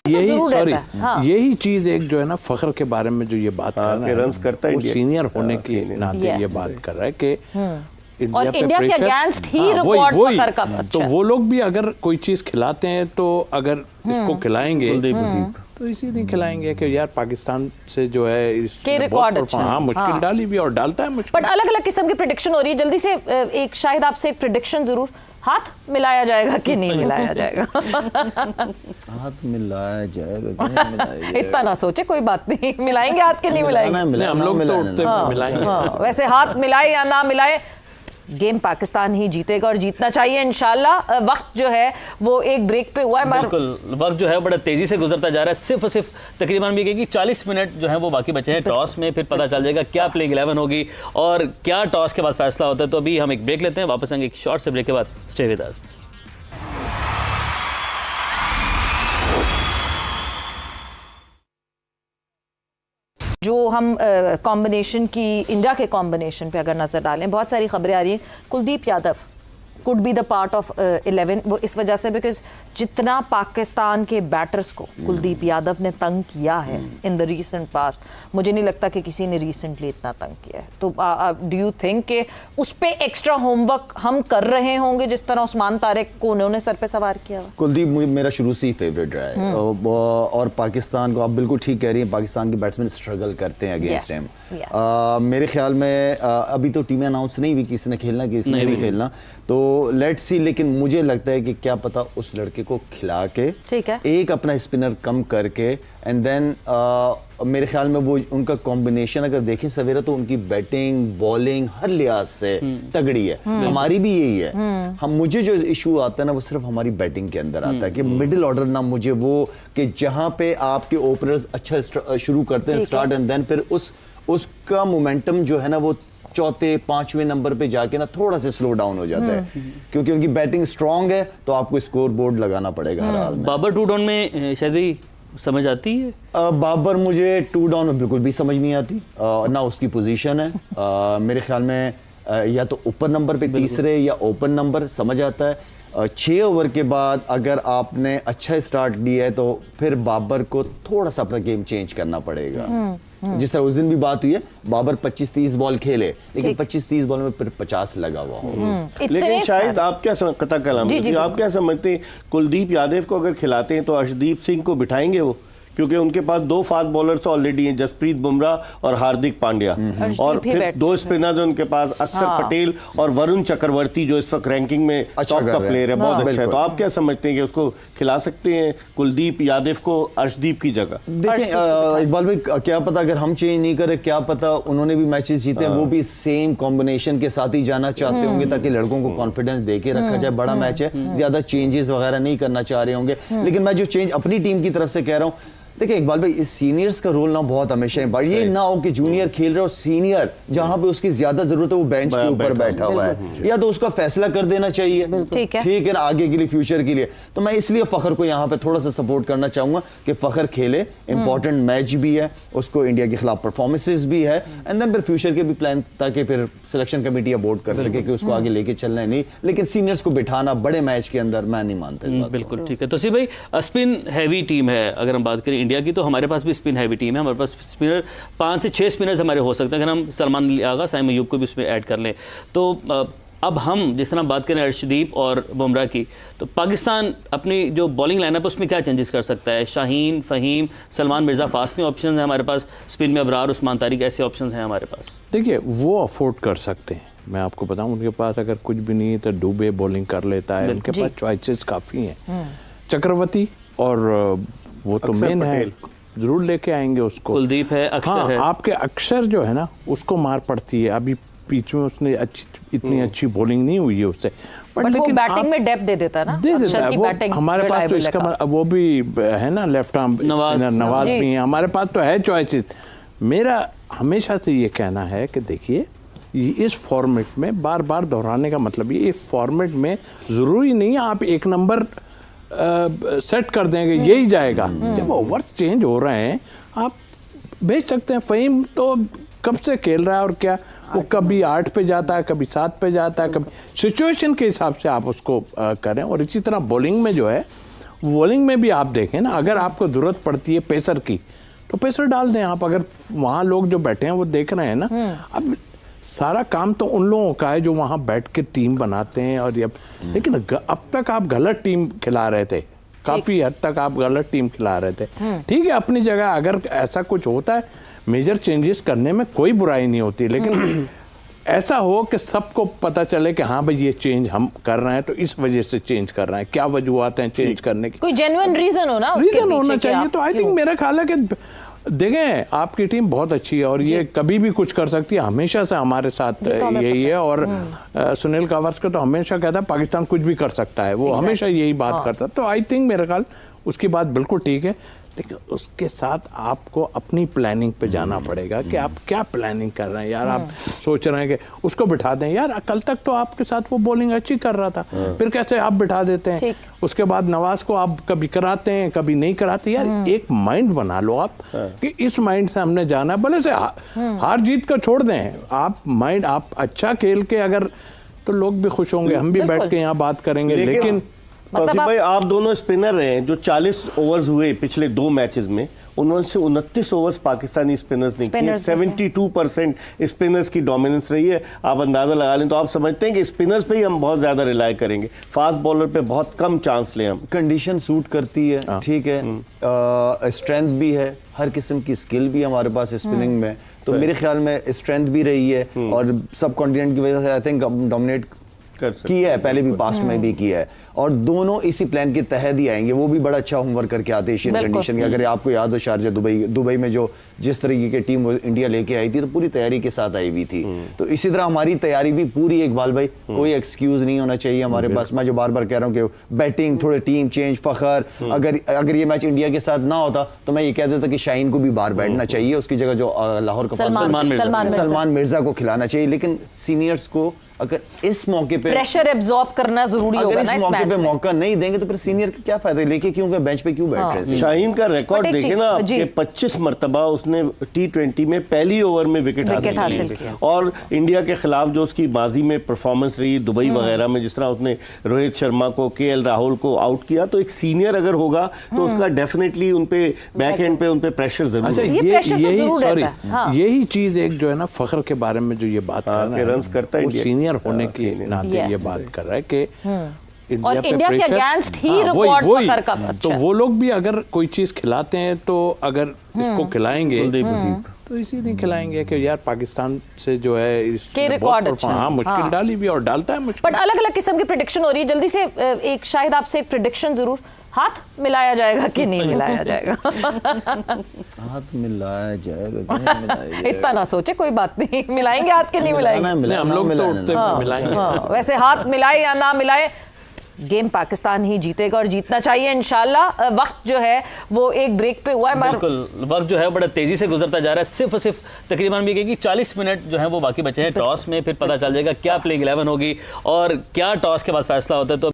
यही जरूर सॉरी रहता है। हाँ। यही चीज एक जो है ना फखर के बारे में जो ये बात कर रहा है रन्स करता है वो सीनियर होने के नाते ये Yes. बात कर रहा है कि और इंडिया के pressure- अगेंस्ट ही हाँ, रिकॉर्ड वही। फखर का। तो वो लोग भी अगर कोई चीज खिलाते हैं तो अगर इसको खिलाएंगे तो इसी नहीं खिलाएंगे कि यार पाकिस्तान से जो है के रिकॉर्ड अच्छा है। हाँ मुश्किल हाँ। डाली भी और डालता है मुश्किल। बट अलग अलग किस्म की प्रिडिक्शन हो रही है। जल्दी से एक शायद आपसे एक प्रिडिक्शन जरूर, हाथ मिलाया जाएगा कि नहीं मिलाया जाएगा? हाथ मिलाया जाएगा कि नहीं मिलाया जाएगा? इतना ना सोचे, कोई बात नहीं, मिलाएंगे हाथ के नहीं मिलाएंगे। हम लोग तो उठते हाँ, मिलाएंगे। हाँ, वैसे हाथ मिलाए या ना मिलाए गेम पाकिस्तान ही जीतेगा और जीतना चाहिए इंशाल्लाह। वक्त जो है वो एक ब्रेक पे हुआ है। बिल्कुल, वक्त जो है बड़ा तेजी से गुजरता जा रहा है। सिर्फ और सिर्फ तकरीबन भी कहेगी 40 मिनट जो है वो बाकी बचे हैं टॉस में, फिर पता चल जाएगा क्या प्लेइंग 11 होगी और क्या टॉस के बाद फैसला होता है। तो अभी हम एक ब्रेक लेते हैं, वापस आएंगे एक शॉर्ट से ब्रेक के बाद। Stay with us. जो हम कॉम्बिनेशन की, इंडिया के कॉम्बिनेशन पे अगर नजर डालें, बहुत सारी खबरें आ रही हैं Kuldeep Yadav could be the part of 11। वो इस वजह से बिकॉज जितना पाकिस्तान के बैटर्स को कुलदीप यादव ने तंग किया है इन द रीसेंट पास्ट, मुझे नहीं लगता कि किसी ने रिसेंटली इतना तंग किया है। तो डू यू थिंक कि उस पे एक्स्ट्रा होमवर्क हम कर रहे होंगे जिस तरह उस्मान तारिक को उन्होंने सर पे सवार किया? कुलदीप मेरा शुरू से ही फेवरेट रहा है और पाकिस्तान को, आप बिल्कुल ठीक कह रही हैं, पाकिस्तान के बैट्समैन स्ट्रगल करते हैं अगेंस्ट हिम। मेरे ख्याल में अभी तो टीमें अनाउंस नहीं हुई किसी ने खेलना किसी ने नहीं खेलना, तो लेट्स सी। लेकिन मुझे लगता है कि क्या पता उस लड़के को खिला के ठीक है, एक अपना स्पिनर कम करके एंड देन मेरे ख्याल में वो उनका कॉम्बिनेशन अगर देखें सवेरा तो उनकी बैटिंग बॉलिंग हर लिहाज से तगड़ी है। हमारी भी यही है। हम मुझे जो इशू आता है ना वो सिर्फ हमारी बैटिंग के अंदर आता है कि मिडिल ऑर्डर ना मुझे वो कि जहां पे आपके ओपनर्स अच्छा शुरू करते हैं स्टार्ट एंड देन फिर उसका मोमेंटम जो है ना वो चौथे पांचवें नंबर पे जाके ना थोड़ा सा स्लो डाउन हो जाता है क्योंकि उनकी बैटिंग स्ट्रांग है तो आपको स्कोर बोर्ड लगाना पड़ेगा हर हाल में। बाबर 2 डाउन में शायद भी समझ आती है? बाबर मुझे 2 डाउन में बिल्कुल भी समझ नहीं आती, ना उसकी पोजीशन है। मेरे ख्याल में या तो ऊपर नंबर पे तीसरे या ओपन नंबर समझ आता है। 6 ओवर के बाद अगर आपने अच्छा स्टार्ट लिया है तो फिर बाबर को थोड़ा सा अपना गेम चेंज करना पड़ेगा। जिस तरह उस दिन भी बात हुई है, बाबर 25-30 बॉल खेले लेकिन 25-30 बॉल में फिर 50 लगा हुआ हो। लेकिन शायद आप क्या कता कलाम आप क्या समझते हैं, कुलदीप यादव को अगर खिलाते हैं तो अर्शदीप सिंह को बिठाएंगे वो? क्योंकि उनके पास 2 फास्ट बॉलर्स ऑलरेडी हैं, जसप्रीत बुमराह और हार्दिक पांड्या, और फिर 2 स्पिनर्स उनके पास, अक्षर पटेल और वरुण चक्रवर्ती जो इस वक्त रैंकिंग में टॉप का प्लेयर है, बहुत अच्छा है। तो आप क्या समझते हैं कि उसको खिला सकते हैं कुलदीप यादव को अर्शदीप की जगह? देखें इकबाल भाई, क्या पता अगर हम चेंज नहीं करें, क्या पता उन्होंने भी मैचेस जीते हैं, वो भी सेम कॉम्बिनेशन के साथ ही जाना चाहते होंगे ताकि लड़कों को कॉन्फिडेंस देके रखा जाए। बड़ा मैच है, ज्यादा चेंजेस वगैरह नहीं करना चाह रहे होंगे। लेकिन मैं जो चेंज अपनी टीम की तरफ से कह रहा हूं, देखिए इकबाल भाई, इस सीनियर्स का रोल ना बहुत हमेशा है, ये ना हो कि जूनियर खेल रहे हो, सीनियर जहां पे उसकी ज्यादा जरूरत है वो बेंच के ऊपर बैठा हुआ है, या तो उसका फैसला कर देना चाहिए, ठीक है ना, आगे के लिए फ्यूचर के लिए। तो मैं इसलिए फखर को यहाँ पे थोड़ा सा सपोर्ट करना चाहूंगा कि फखर खेले, इंपॉर्टेंट मैच भी है, उसको इंडिया के खिलाफ परफॉर्मेंसेज भी है, एंड देन फिर फ्यूचर के भी प्लान, ताकि फिर सिलेक्शन कमेटी अबोर्ड कर सके कि उसको आगे लेके चलना है। नहीं, लेकिन सीनियर्स को बिठाना बड़े मैच के अंदर मैं नहीं मानता। बिल्कुल ठीक है। तो सी भाई, स्पिन हैवी टीम है अगर हम बात करें इंडिया की, तो हमारे पास भी स्पिन हैवी टीम है। हमारे पास स्पिनर 5 से 6 स्पिनर्स हमारे हो सकते हैं अगर हम सलमान आगा, साइम अयूब को भी उसमें ऐड कर लें। तो अब हम जिस तरह बात करें अर्शदीप और बुमराह की, तो पाकिस्तान अपनी जो बॉलिंग लाइनअप उसमें क्या चेंजेस कर सकता है? शाहीन, फ़हीम, सलमान मिर्ज़ा, फास्ट में ऑप्शन है हमारे पास, स्पिन में अबरार, उस्मान तारिक, ऐसे ऑप्शन हैं हमारे पास। देखिए वो अफोर्ड कर सकते हैं, मैं आपको बताऊं, उनके पास अगर कुछ भी नहीं है तो डूबे बॉलिंग कर लेता है, उनके पास चॉइसेस काफ़ी हैं। चक्रवर्ती और वो तो मेन है, जरूर लेके आएंगे उसको। कुलदीप है, अक्षर है। आपके अक्षर जो है ना उसको मार पड़ती है, अभी बीच में उसने इतनी अच्छी बॉलिंग नहीं हुई है उससे, बट लेकिन बैटिंग में डेप्थ दे देता है ना, दे देता है वो। हमारे पास तो इसका वो भी है ना, लेफ्ट आर्म नवाज भी है, हमारे पास तो है चॉइसेस। मेरा हमेशा से ये कहना है कि देखिए इस फॉर्मेट में बार बार दोहराने का मतलब ये, इस फॉर्मेट में जरूरी नहीं आप एक नंबर सेट कर देंगे यही जाएगा। जब ओवर्स चेंज हो रहे हैं आप भेज सकते हैं। फ़हीम तो कब से खेल रहा है और क्या, वो कभी 8 पे जाता है, कभी 7 पे जाता है, कभी सिचुएशन के हिसाब से आप उसको करें। और इसी तरह बॉलिंग में जो है बॉलिंग में भी आप देखें ना, अगर आपको जरूरत पड़ती है पेसर की तो पेसर डाल दें आप। अगर वहाँ लोग जो बैठे हैं वो देख रहे हैं ना, अब सारा काम तो उन लोगों का है जो वहाँ बैठ के टीम बनाते हैं। और ये लेकिन अब तक आप गलत टीम खिला रहे थे, काफी हद तक आप गलत टीम खिला रहे थे। ठीक है, अपनी जगह अगर ऐसा कुछ होता है मेजर चेंजेस करने में कोई बुराई नहीं होती, लेकिन ऐसा हो कि सबको पता चले कि हाँ भाई ये चेंज हम कर रहे हैं तो इस वजह से चेंज कर रहे हैं, क्या वजूहत हैं चेंज करने की, कोई जेन्युइन रीजन हो ना, रीजन होना चाहिए। तो आई थिंक मेरा ख्याल है कि देखें आपकी टीम बहुत अच्छी है और ये कभी भी कुछ कर सकती है, हमेशा से हमारे साथ यही है। और सुनील गावस्कर तो हमेशा कहता है पाकिस्तान कुछ भी कर सकता है, वो हमेशा यही बात करता है। तो आई थिंक मेरा ख्याल उसकी बात बिल्कुल ठीक है, लेकिन उसके साथ आपको अपनी प्लानिंग पे जाना पड़ेगा कि आप क्या प्लानिंग कर रहे हैं। यार आप सोच रहे हैं कि उसको बिठा दें, यार कल तक तो आपके साथ वो बॉलिंग अच्छी कर रहा था, फिर कैसे आप बिठा देते हैं। उसके बाद नवाज को आप कभी कराते हैं कभी नहीं कराते। यार एक माइंड बना लो आप कि इस माइंड से हमने जाना है, भले से हार जीत का छोड़ दें, आप माइंड आप अच्छा खेल के अगर तो लोग भी खुश होंगे, हम भी बैठ के यहाँ बात करेंगे। लेकिन तौसीफ भाई आप दोनों स्पिनर रहे हैं, जो 40 ओवर्स हुए पिछले 2 मैचेस में, उनमें से 29 ओवर्स पाकिस्तानी स्पिनर्स ने किए। 72% स्पिनर्स की डोमिनेंस रही है। आप अंदाजा लगा लें तो आप समझते हैं कि स्पिनर्स पे ही हम बहुत ज्यादा रिलाई करेंगे, फास्ट बॉलर पे बहुत कम चांस लें हम। कंडीशन सूट करती है, ठीक है, स्ट्रेंथ भी है, हर किस्म की स्किल भी हमारे पास स्पिनिंग में, तो मेरे ख्याल में स्ट्रेंथ भी रही है और सब कॉन्टिनेंट की वजह से आई थिंक डोमिनेट किया है, पहले भी पास्ट में भी किया है, और दोनों इसी प्लान के तहत ही आएंगे। वो भी बड़ा अच्छा होमवर्क करके आते हैं एशियन कंडीशन के। अगर आपको याद हो शारजा दुबई में जो जिस तरीके की टीम वो इंडिया लेके आई थी तो पूरी तैयारी के साथ आई हुई थी। तो इसी तरह हमारी तैयारी भी पूरी, इकबाल भाई कोई एक्सक्यूज नहीं होना चाहिए हमारे पास। मैं जो बार बार कह रहा हूँ कि बैटिंग थोड़े टीम चेंज फखर, अगर ये मैच इंडिया के साथ ना होता तो मैं ये कह देता कि शाहीन को भी बाहर बैठना चाहिए, उसकी जगह जो लाहौर का सलमान मिर्जा को खिलाना चाहिए। लेकिन सीनियर्स को अगर इस मौके पे प्रेशर एब्जॉर्ब करना जरूरी होगा ना, इस मौके पे मौका नहीं देंगे तो फिर सीनियर का क्या फायदा, लेके क्यों गए बेंच पे क्यों बैठ रहे हैं। शाहीन का रिकॉर्ड देखें ना, आपके 25 मरतबा उसने T20 में पहली ओवर में विकेट हासिल किया। और इंडिया के खिलाफ जो उसकी माजी में परफॉर्मेंस रही दुबई वगैरह में, जिस तरह उसने रोहित शर्मा को, KL राहुल को आउट किया, तो एक सीनियर अगर होगा तो उसका डेफिनेटली उनपे बैक एंड पे उनपे प्रेशर जरूर है। यही चीज एक जो है ना फखर के बारे में जो ये बात रन करता है होने के नाते ये बात कर रहा है कि इंडिया के अगेंस्ट ही रिकॉर्ड फखर का। तो वो लोग भी अगर कोई चीज खिलाते हैं तो अगर इसको खिलाएंगे तो इसी नहीं खिलाएंगे कि यार पाकिस्तान से जो है रिकॉर्ड अच्छा, मुश्किल डाली भी और डालता है मुश्किल। बट अलग अलग किस्म की प्रेडिक्शन हो रही है। जल्दी से एक शायद आपसे एक प्रेडिक्शन जरूर, हाथ मिलाया जाएगा कि नहीं मिलाया जाएगा? हाथ मिलाया जाएगा कि नहीं मिलाया जाएगा? इतना ना सोचे, कोई बात नहीं, मिलाएंगे हाथ के नहीं मिलाएंगे, हम लोग तो मिलाएंगे। वैसे हाथ मिलाए या ना मिलाए, गेम पाकिस्तान ही जीतेगा और जीतना चाहिए इंशाल्लाह। वक्त जो है वो एक ब्रेक पे हुआ है, बिल्कुल वक्त जो है बड़ा तेजी से गुजरता जा रहा है। सिर्फ और सिर्फ तकरीबन भी कि 40 मिनट जो है वो बाकी बचे हैं टॉस में, फिर पता चल जाएगा क्या प्लेइंग 11 होगी और क्या टॉस के बाद फैसला होता है। तो